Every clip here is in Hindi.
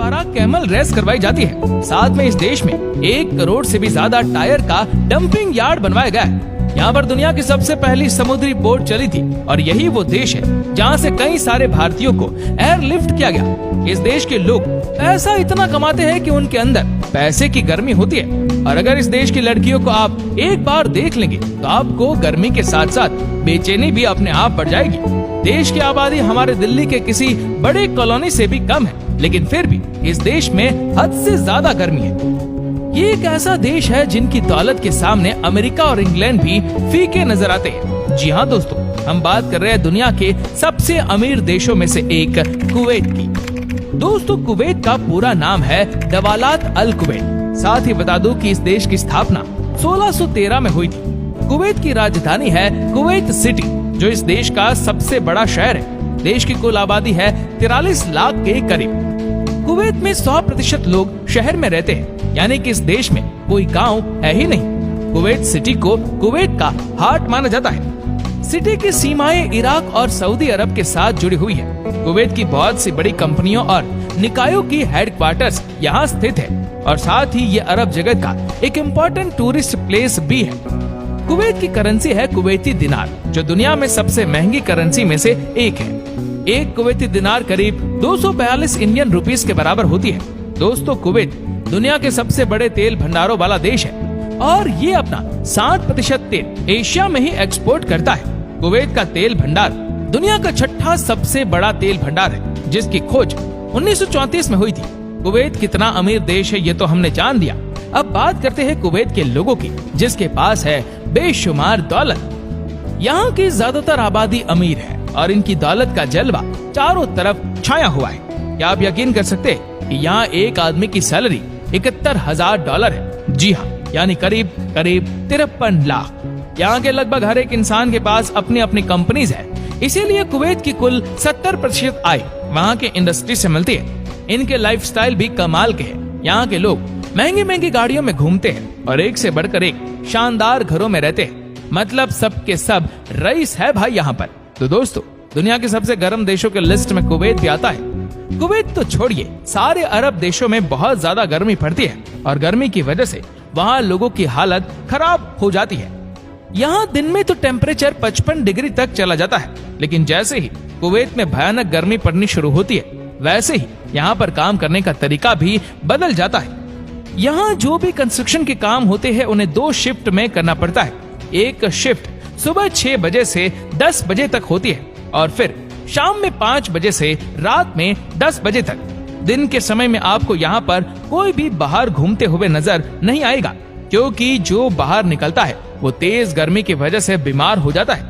द्वारा कैमल रेस करवाई जाती है। साथ में इस देश में 1 करोड़ से भी ज्यादा टायर का डंपिंग यार्ड बनवाया गया है। यहाँ पर दुनिया की सबसे पहली समुद्री बोट चली थी और यही वो देश है जहाँ से कई सारे भारतीयों को एयरलिफ्ट किया गया। इस देश के लोग पैसा इतना कमाते हैं कि उनके अंदर पैसे की गर्मी होती है और अगर इस देश की लड़कियों को आप एक बार देख लेंगे तो आपको गर्मी के साथ साथ बेचैनी भी अपने आप बढ़ जाएगी। देश की आबादी हमारे दिल्ली के किसी बड़े कॉलोनी से भी कम है, लेकिन फिर भी इस देश में हद से ज्यादा गर्मी है। ये एक ऐसा देश है जिनकी दौलत के सामने अमेरिका और इंग्लैंड भी फीके नजर आते हैं। जी हाँ दोस्तों, हम बात कर रहे हैं दुनिया के सबसे अमीर देशों में से एक कुवैत की। दोस्तों, कुवैत का पूरा नाम है दवालात अल कुवैत। साथ ही बता दूं कि इस देश की स्थापना 1613 में हुई थी। कुवैत की राजधानी है कुवैत सिटी, जो इस देश का सबसे बड़ा शहर है। देश की कुल आबादी है 43 लाख के करीब। कुवैत में 100% लोग शहर में रहते हैं, यानी कि इस देश में कोई गांव है ही नहीं। कुवैत सिटी को कुवैत का हार्ट माना जाता है। सिटी की सीमाएं इराक और सऊदी अरब के साथ जुड़ी हुई है। कुवैत की बहुत सी बड़ी कंपनियों और निकायों की हेडक्वार्टर्स यहाँ स्थित है और साथ ही ये अरब जगत का एक इम्पोर्टेंट टूरिस्ट प्लेस भी है। कुवैत की करेंसी है कुवैती दिनार, जो दुनिया में सबसे महंगी करेंसी में से एक है। एक कुवैती दिनार करीब 242 इंडियन रुपीस के बराबर होती है। दोस्तों, कुवैत दुनिया के सबसे बड़े तेल भंडारों वाला देश है और ये अपना 60% तेल एशिया में ही एक्सपोर्ट करता है। कुवैत का तेल भंडार दुनिया का 6ठा सबसे बड़ा तेल भंडार है, जिसकी खोज 1934 में हुई थी। कुवैत कितना अमीर देश है ये तो हमने जान लिया। अब बात करते हैं कुवैत के लोगों की, जिसके पास है बेशुमार दौलत। यहाँ की ज्यादातर आबादी अमीर है और इनकी दौलत का जलवा चारों तरफ छाया हुआ है। क्या आप यकीन कर सकते हैं कि यहाँ एक आदमी की सैलरी $71,000 है। जी हाँ, यानी करीब 53 लाख। यहाँ के लगभग हर एक इंसान के पास अपनी अपनी कंपनीज है। इसीलिए कुवैत की कुल 70% आय वहाँ के इंडस्ट्री से मिलती है। इनके लाइफस्टाइल भी कमाल के हैं। यहाँ के लोग महंगी महंगी गाड़ियों में घूमते हैं और एक से बढ़कर एक शानदार घरों में रहते हैं। मतलब सब के सब रईस है भाई यहाँ पर। तो दोस्तों, दुनिया के सबसे गर्म देशों के लिस्ट में कुवैत भी आता है। कुवैत तो छोड़िए, सारे अरब देशों में बहुत ज्यादा गर्मी पड़ती है और गर्मी की वजह से वहाँ लोगों की हालत खराब हो जाती है। यहाँ दिन में तो टेम्परेचर 55 डिग्री तक चला जाता है, लेकिन जैसे ही कुवैत में भयानक गर्मी पड़नी शुरू होती है, वैसे ही यहाँ पर काम करने का तरीका भी बदल जाता है। यहाँ जो भी कंस्ट्रक्शन के काम होते हैं उन्हें 2 शिफ्ट में करना पड़ता है। एक शिफ्ट सुबह 6 बजे से 10 बजे तक होती है और फिर शाम में 5 बजे से रात में 10 बजे तक। दिन के समय में आपको यहाँ पर कोई भी बाहर घूमते हुए नजर नहीं आएगा, क्योंकि जो बाहर निकलता है वो तेज गर्मी की वजह से बीमार हो जाता है।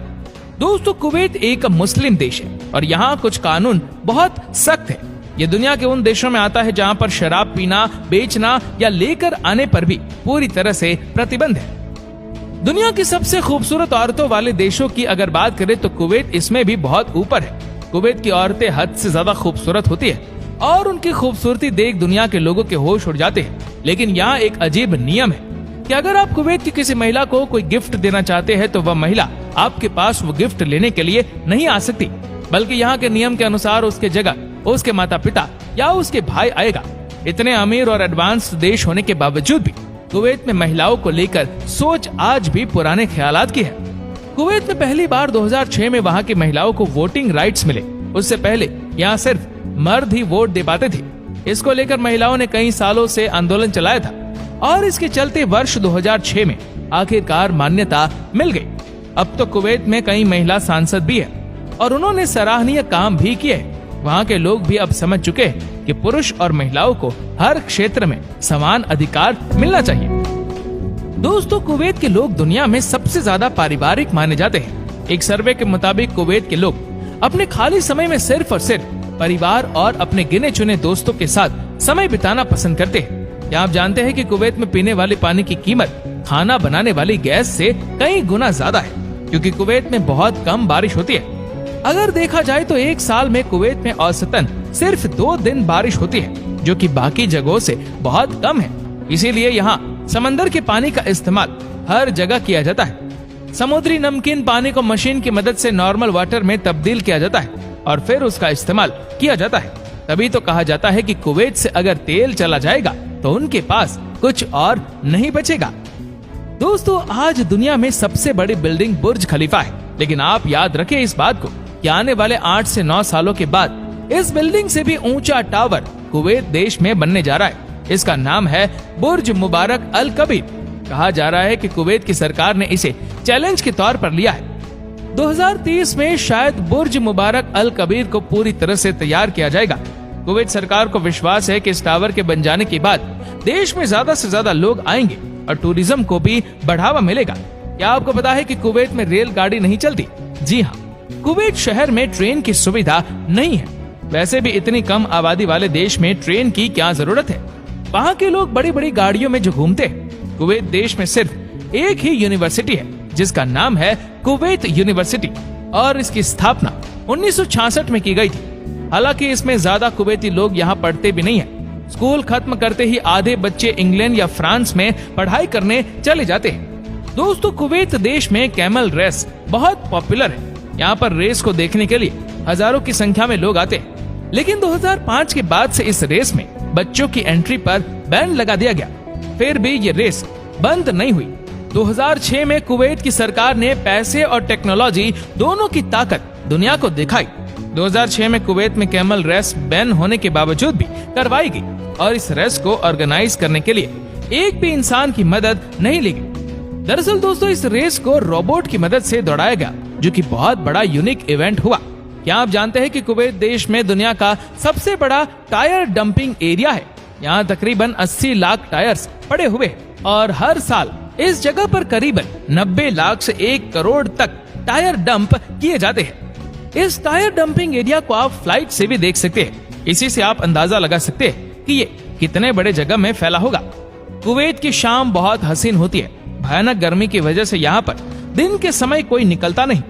दोस्तों, कुवैत एक मुस्लिम देश है और यहाँ कुछ कानून बहुत सख्त है। ये दुनिया के उन देशों में आता है जहाँ पर शराब पीना, बेचना या लेकर आने पर भी पूरी तरह से प्रतिबंध है। दुनिया की सबसे खूबसूरत औरतों वाले देशों की अगर बात करें तो कुवैत इसमें भी बहुत ऊपर है। कुवैत की औरतें हद से ज्यादा खूबसूरत होती है और उनकी खूबसूरती देख दुनिया के लोगों के होश उड़ जाते हैं। लेकिन यहाँ एक अजीब नियम है कि अगर आप कुवैत की किसी महिला को कोई गिफ्ट देना चाहते हैं तो वह महिला आपके पास वो गिफ्ट लेने के लिए नहीं आ सकती, बल्कि यहाँ के नियम के अनुसार उसके जगह उसके माता पिता या उसके भाई आएगा। इतने अमीर और एडवांस देश होने के बावजूद भी कुवैत में महिलाओं को लेकर सोच आज भी पुराने ख्यालात की है। कुवैत में पहली बार 2006 में वहाँ की महिलाओं को वोटिंग राइट्स मिले। उससे पहले यहाँ सिर्फ मर्द ही वोट दे पाते थे। इसको लेकर महिलाओं ने कई सालों से आंदोलन चलाया था और इसके चलते वर्ष 2006 में आखिरकार मान्यता मिल गई। अब तो कुवैत में कई महिला सांसद भी है और उन्होंने सराहनीय काम भी किए। वहाँ के लोग भी अब समझ चुके हैं कि पुरुष और महिलाओं को हर क्षेत्र में समान अधिकार मिलना चाहिए। दोस्तों, कुवैत के लोग दुनिया में सबसे ज्यादा पारिवारिक माने जाते हैं। एक सर्वे के मुताबिक कुवैत के लोग अपने खाली समय में सिर्फ और सिर्फ परिवार और अपने गिने चुने दोस्तों के साथ समय बिताना पसंद करते हैं। क्या आप जानते हैं कि कुवैत में पीने वाले पानी की कीमत खाना बनाने वाली गैस से कई गुना ज्यादा है, क्योंकि कुवैत में बहुत कम बारिश होती है। अगर देखा जाए तो एक साल में कुवैत में औसतन सिर्फ 2 दिन बारिश होती है, जो कि बाकी जगहों से बहुत कम है। इसीलिए यहाँ समंदर के पानी का इस्तेमाल हर जगह किया जाता है। समुद्री नमकीन पानी को मशीन की मदद से नॉर्मल वाटर में तब्दील किया जाता है और फिर उसका इस्तेमाल किया जाता है। तभी तो कहा जाता है कि कुवैत से अगर तेल चला जाएगा तो उनके पास कुछ और नहीं बचेगा। दोस्तों, आज दुनिया में सबसे बड़ी बिल्डिंग बुर्ज खलीफा है, लेकिन आप याद रखें इस बात को कि आने वाले 8 से 9 सालों के बाद इस बिल्डिंग से भी ऊंचा टावर कुवैत देश में बनने जा रहा है। इसका नाम है बुर्ज मुबारक अल कबीर। कहा जा रहा है कि कुवैत की सरकार ने इसे चैलेंज के तौर पर लिया है। 2030 में शायद बुर्ज मुबारक अल कबीर को पूरी तरह से तैयार किया जाएगा। कुवैत सरकार को विश्वास है कि इस टावर के बन जाने के बाद देश में ज्यादा से ज्यादा लोग आएंगे और टूरिज्म को भी बढ़ावा मिलेगा। क्या आपको पता है कि कुवैत में रेलगाड़ी नहीं चलती? जी हाँ, कुवैत शहर में ट्रेन की सुविधा नहीं है। वैसे भी इतनी कम आबादी वाले देश में ट्रेन की क्या जरूरत है? वहाँ के लोग बड़ी बड़ी गाड़ियों में जो घूमते हैं। कुवैत देश में सिर्फ एक ही यूनिवर्सिटी है जिसका नाम है कुवैत यूनिवर्सिटी और इसकी स्थापना 1966 में की गई थी। हालांकि इसमें ज्यादा कुवैती लोग यहाँ पढ़ते भी नहीं है। स्कूल खत्म करते ही आधे बच्चे इंग्लैंड या फ्रांस में पढ़ाई करने चले जाते हैं। दोस्तों, कुवैत देश में कैमल रेस बहुत पॉपुलर है। यहाँ पर रेस को देखने के लिए हजारों की संख्या में लोग आते हैं। लेकिन 2005 के बाद से इस रेस में बच्चों की एंट्री पर बैन लगा दिया गया। फिर भी ये रेस बंद नहीं हुई। 2006 में कुवैत की सरकार ने पैसे और टेक्नोलॉजी दोनों की ताकत दुनिया को दिखाई। 2006 में कुवैत में कैमल रेस बैन होने के बावजूद भी करवाई गई और इस रेस को ऑर्गेनाइज करने के लिए एक भी इंसान की मदद नहीं ली गई। दरअसल दोस्तों, इस रेस को रोबोट की मदद से दौड़ाया गया, जो कि बहुत बड़ा यूनिक इवेंट हुआ। क्या आप जानते हैं कि कुवैत देश में दुनिया का सबसे बड़ा टायर डंपिंग एरिया है? यहाँ तकरीबन 80 लाख टायर्स पड़े हुए हैं और हर साल इस जगह पर करीबन 90 लाख से 1 करोड़ तक टायर डंप किए जाते हैं। इस टायर डंपिंग एरिया को आप फ्लाइट से भी देख सकते हैं। इसी से आप अंदाजा लगा सकते हैं कि ये कितने बड़े जगह में फैला होगा। कुवैत की शाम बहुत हसीन होती है। भयानक गर्मी की वजह से यहाँ पर दिन के समय कोई निकलता नहीं।